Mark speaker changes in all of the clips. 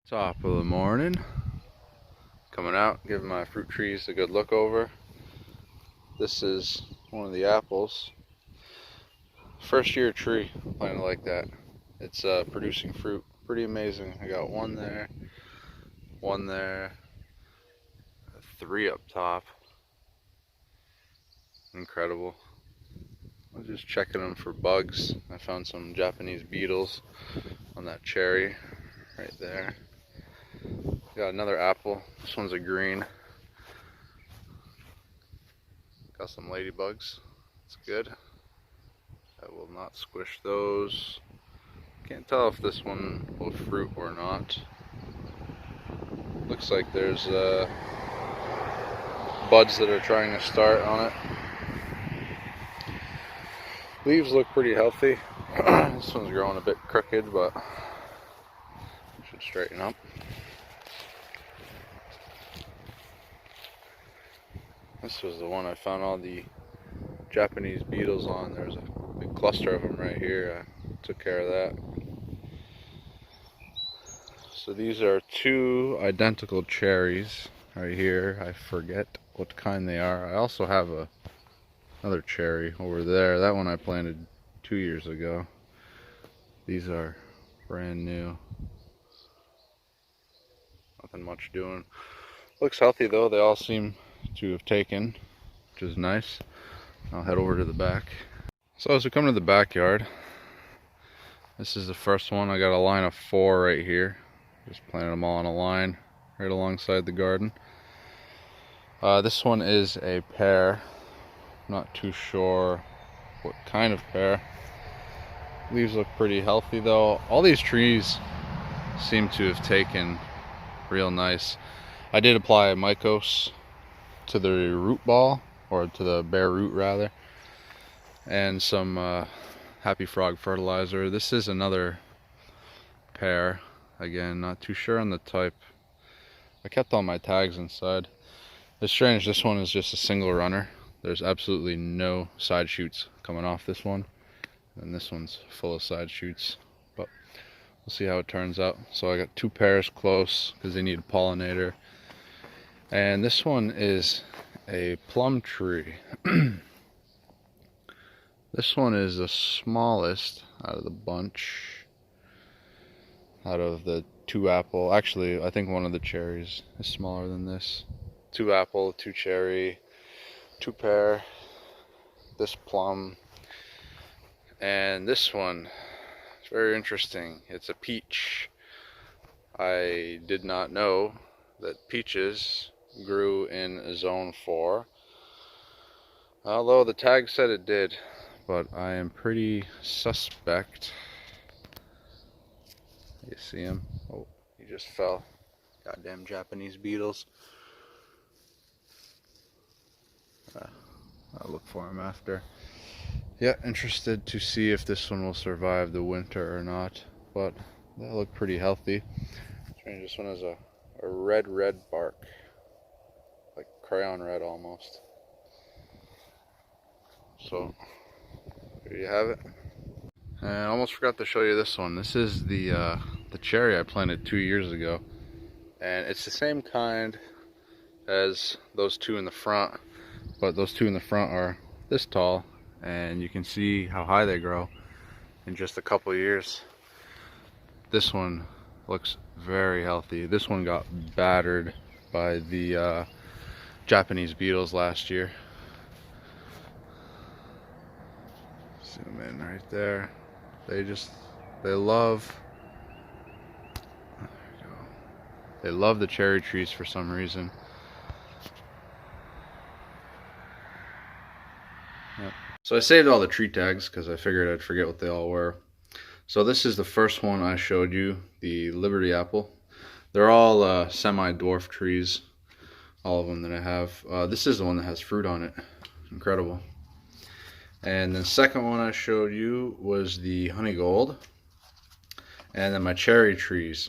Speaker 1: Top of the morning, coming out, giving my fruit trees a good look over. This is one of the apples. First year tree, planted like that. It's producing fruit, pretty amazing. I got one there, three up top. Incredible. I was just checking them for bugs. I found some Japanese beetles on that cherry right there. Got another apple. This one's a green. Got some ladybugs. It's good. I will not squish those. Can't tell if this one will fruit or not. Looks like there's buds that are trying to start on it. Leaves look pretty healthy. This one's growing a bit crooked, but should straighten up. This was the one I found all the Japanese beetles on. There's a big cluster of them right here. I took care of that. So these are two identical cherries right here. I forget what kind they are. I also have another cherry over there. That one I planted 2 years ago. These are brand new. Nothing much doing. Looks healthy though. They all seem to have taken, which is nice. I'll head over to the back. So as we come to the backyard, this is the first one. I got a line of 4 right here. Just planted them all on a line right alongside the garden. This one is a pear. Not too sure what kind of pear. Leaves look pretty healthy though. All these trees seem to have taken real nice. I did apply mycos to the root ball, or to the bare root rather, and some Happy Frog fertilizer. This is another pear. Again, not too sure on the type. I kept all my tags inside. It's strange, this one is just a single runner. There's absolutely no side shoots coming off this one, and this one's full of side shoots, but we'll see how it turns out. So I got 2 pears close because they need a pollinator. And this one is a plum tree. This one is the smallest out of the bunch. Out of the 2 apple. Actually, I think one of the cherries is smaller than this. 2 apple, 2 cherry, 2 pear, this plum, and this one. It's very interesting. It's a peach. I did not know that peaches grew in zone 4, although the tag said it did, but I am pretty suspect. You see him? Oh, he just fell. Goddamn Japanese beetles. I'll look for him after. Yeah, interested to see if this one will survive the winter or not, but they look pretty healthy. This one has a red bark, like crayon red almost. So here you have it. And I almost forgot to show you this one. This is the cherry I planted 2 years ago, and it's the same kind as those 2 in the front, but those 2 in the front are this tall, and you can see how high they grow in just a couple years. This one looks very healthy. This one got battered by the Japanese beetles last year. Zoom in right there. They love, there we go. They love the cherry trees for some reason. Yep. So I saved all the tree tags because I figured I'd forget what they all were. So this is the first one I showed you, the Liberty apple. They're all semi-dwarf trees, all of them that I have. This is the one that has fruit on it. Incredible. And the second one I showed you was the honey gold. And then my cherry trees.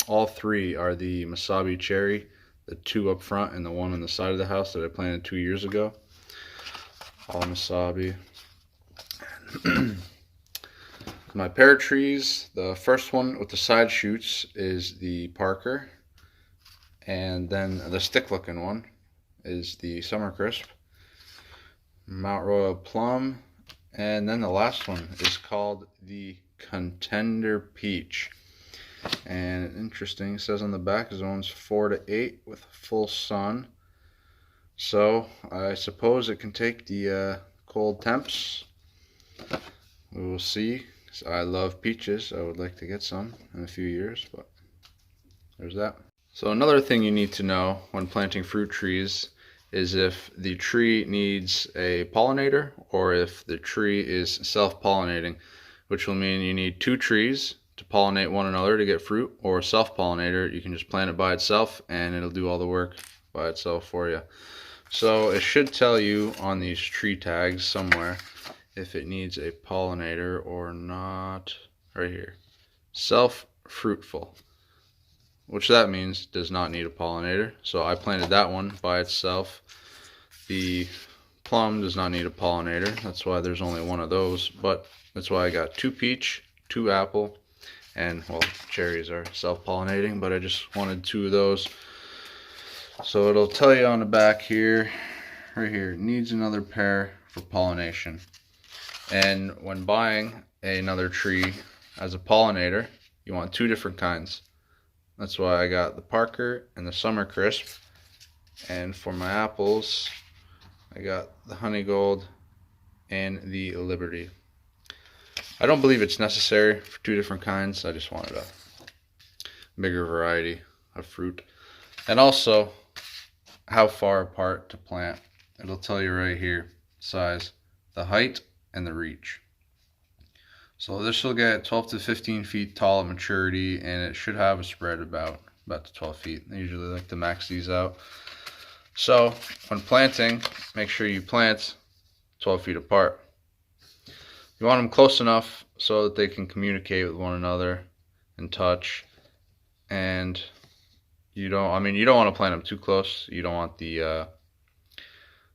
Speaker 1: All 3 are the masabi cherry, the 2 up front and the 1 on the side of the house that I planted 2 years ago. All masabi. My pear trees, the first one with the side shoots is the Parker, and then the stick-looking one is the Summer Crisp, Mount Royal Plum, and then the last one is called the Contender Peach. And interesting, it says on the back zones 4 to 8 with full sun. So I suppose it can take the cold temps. We will see. I love peaches. I would like to get some in a few years, but there's that. So another thing you need to know when planting fruit trees is if the tree needs a pollinator or if the tree is self-pollinating, which will mean you need two trees to pollinate one another to get fruit, or a self-pollinator, you can just plant it by itself and it'll do all the work by itself for you. So it should tell you on these tree tags somewhere if it needs a pollinator or not. Right here, self-fruitful, which that means does not need a pollinator. So I planted that one by itself. The plum does not need a pollinator. That's why there's only one of those, but that's why I got two peach, two apple, and well, cherries are self-pollinating, but I just wanted two of those. So it'll tell you on the back here, right here, needs another pair for pollination. And when buying another tree as a pollinator, you want two different kinds. That's why I got the Parker and the Summer Crisp. And for my apples, I got the Honey Gold and the Liberty. I don't believe it's necessary for two different kinds. I just wanted a bigger variety of fruit. And also, how far apart to plant. It'll tell you right here, size, the height, and the reach. So this will get 12 to 15 feet tall at maturity, and it should have a spread about to 12 feet. I usually like to max these out. So when planting, make sure you plant 12 feet apart. You want them close enough so that they can communicate with one another and touch. And you don't want to plant them too close. You don't want the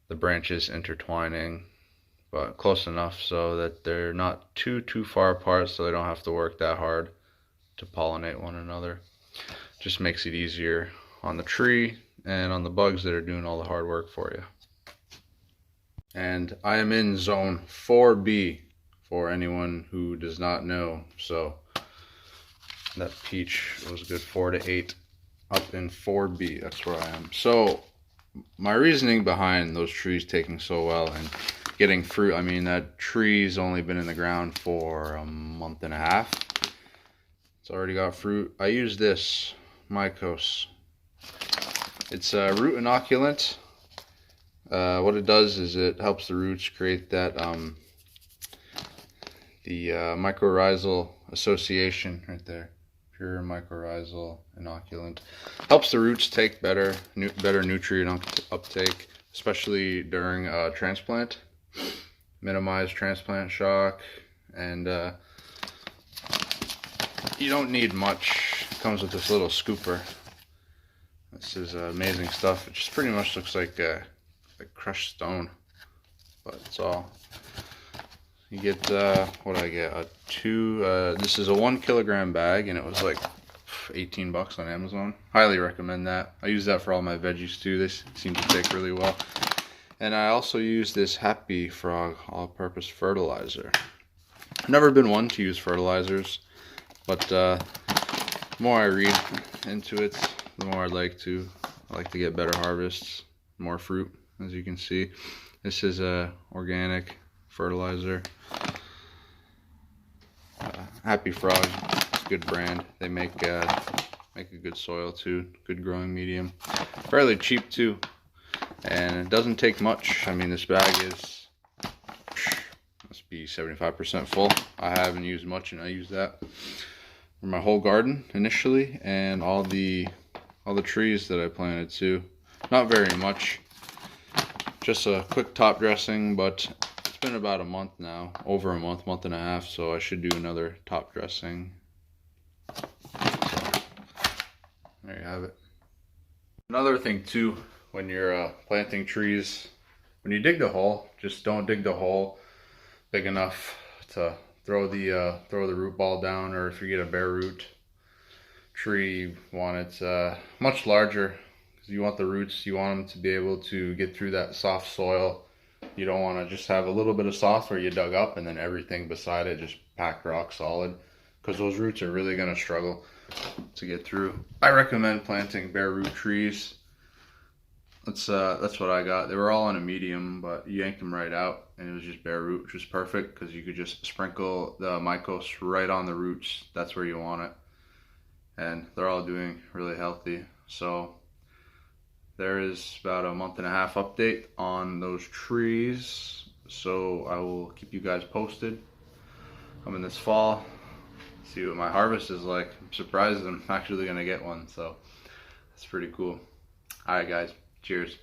Speaker 1: branches intertwining, but close enough so that they're not too far apart, so they don't have to work that hard to pollinate one another. Just makes it easier on the tree and on the bugs that are doing all the hard work for you. And I am in zone 4B for anyone who does not know. So that peach was good 4 to 8 up in 4B. That's where I am. So my reasoning behind those trees taking so well and getting fruit, I mean, that tree's only been in the ground for a month and a half. It's already got fruit. I use this Mycos. It's a root inoculant. What it does is it helps the roots create that the mycorrhizal association right there. Pure mycorrhizal inoculant. Helps the roots take better nutrient uptake, especially during transplant. Minimize transplant shock, and you don't need much. It comes with this little scooper. This is amazing stuff. It just pretty much looks like crushed stone, but it's all. You get what I get, this is a 1 kilogram bag, and it was like 18 bucks on Amazon. Highly recommend that. I use that for all my veggies too. They seem to take really well. And I also use this Happy Frog all-purpose fertilizer. I've never been one to use fertilizers, but the more I read into it, the more I'd like to. I like to get better harvests, more fruit, as you can see. This is a organic fertilizer. Happy Frog, it's a good brand. They make a good soil too, good growing medium. Fairly cheap too, and it doesn't take much. I mean, this bag must be 75% full. I haven't used much, and I use that for my whole garden initially, and all the trees that I planted too. Not very much, just a quick top dressing, but it's been about a month now, over a month and a half, so I should do another top dressing. So, there you have it. Another thing too, when you're planting trees, when you dig the hole, just don't dig the hole big enough to throw the root ball down, or if you get a bare root tree one, it's much larger because you want the roots, you want them to be able to get through that soft soil. You don't want to just have a little bit of soft where you dug up and then everything beside it just packed rock solid, because those roots are really going to struggle to get through. I recommend planting bare root trees. That's what I got. They were all on a medium, but you yanked them right out and it was just bare root, which was perfect because you could just sprinkle the mycos right on the roots. That's where you want it. And they're all doing really healthy. So there is about a month-and-a-half update on those trees. So I will keep you guys posted. Coming this fall, see what my harvest is like. I'm surprised I'm actually gonna get one, so that's pretty cool. Alright guys, cheers.